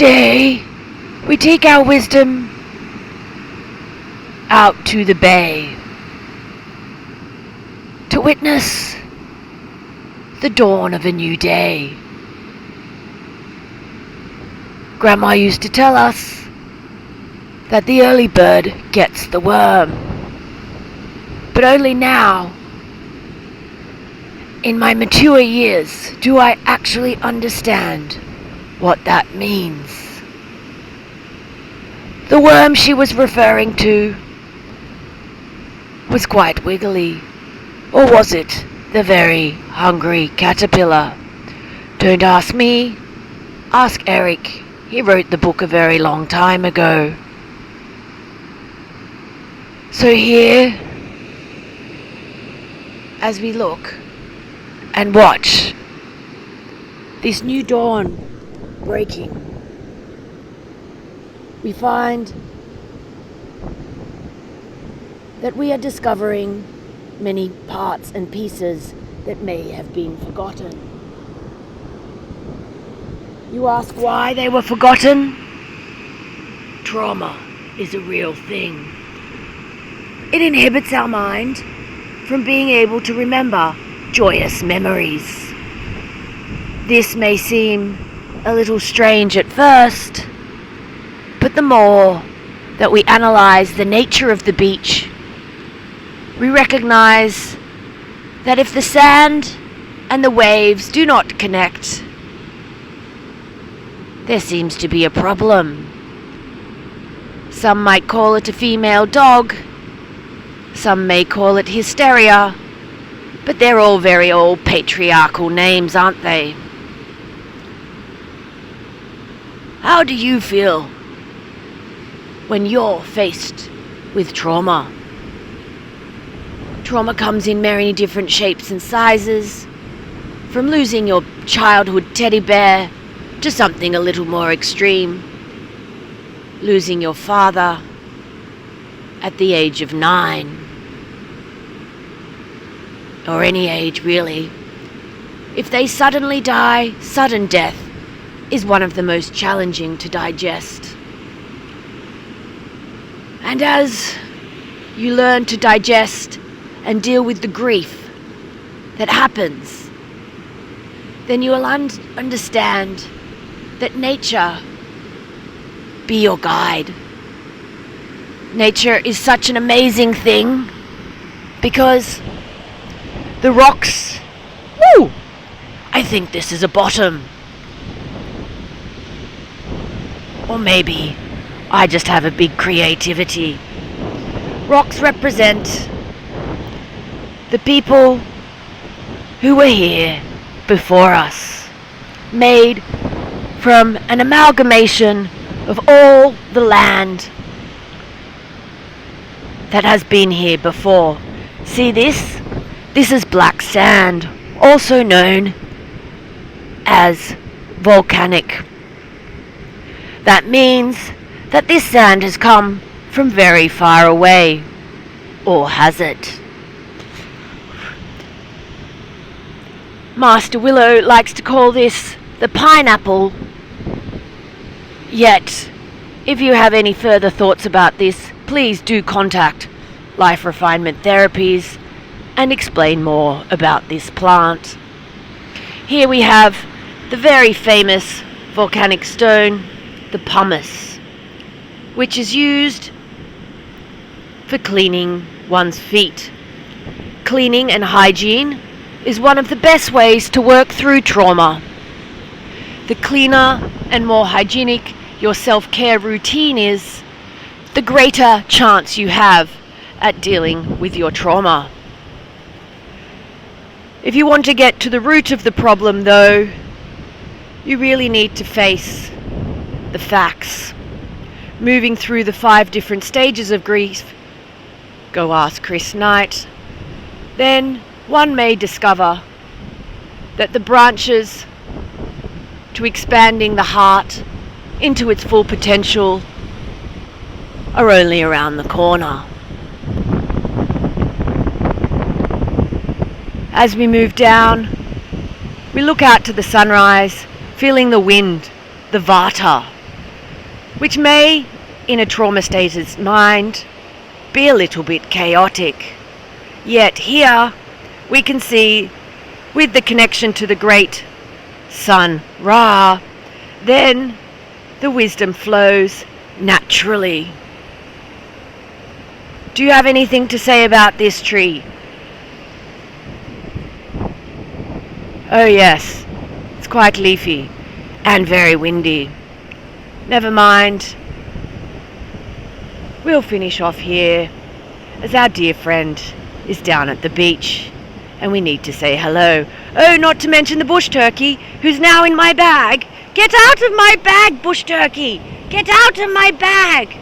Today, we take our wisdom out to the bay to witness the dawn of a new day. Grandma used to tell us that the early bird gets the worm. But only now, in my mature years, do I actually understand what that means. The worm she was referring to was quite wiggly. Or was it the very hungry caterpillar? Don't ask me, ask Eric. He wrote the book a very long time ago. So here, as we look and watch this new dawn breaking, we find that we are discovering many parts and pieces that may have been forgotten. You ask why they were forgotten? Trauma is a real thing. It inhibits our mind from being able to remember joyous memories. This may seem a little strange at first, but the more that we analyze the nature of the beach, we recognize that if the sand and the waves do not connect, there seems to be a problem. Some might call it a female dog, some may call it hysteria, but they're all very old patriarchal names, aren't they? How do you feel when you're faced with trauma? Trauma comes in many different shapes and sizes, from losing your childhood teddy bear to something a little more extreme, losing your father at the age of 9, or any age really. If they suddenly die, sudden death is one of the most challenging to digest. And as you learn to digest and deal with the grief that happens, then you will understand that nature be your guide. Nature is such an amazing thing because the rocks, I think this is a bottom. Or maybe I just have a big creativity. Rocks represent the people who were here before us, made from an amalgamation of all the land that has been here before. See this? This is black sand, also known as volcanic. That means that this sand has come from very far away, or has it? Master Willow likes to call this the pineapple. Yet, if you have any further thoughts about this, please do contact Life Refinement Therapies and explain more about this plant. Here we have the very famous volcanic stone, the pumice, which is used for cleaning one's feet. Cleaning and hygiene is one of the best ways to work through trauma. The cleaner and more hygienic your self-care routine is, the greater chance you have at dealing with your trauma. If you want to get to the root of the problem, though, you really need to face the facts. Moving through the 5 different stages of grief, go ask Chris Knight, then one may discover that the branches to expanding the heart into its full potential are only around the corner. As we move down, we look out to the sunrise, feeling the wind, the Vata, which may, in a trauma-stated mind, be a little bit chaotic. Yet here we can see, with the connection to the great sun Ra, then the wisdom flows naturally. Do you have anything to say about this tree? Oh yes, it's quite leafy and very windy. Never mind. We'll finish off here, as our dear friend is down at the beach and we need to say hello. Oh, not to mention the bush turkey, who's now in my bag. Get out of my bag, bush turkey! Get out of my bag!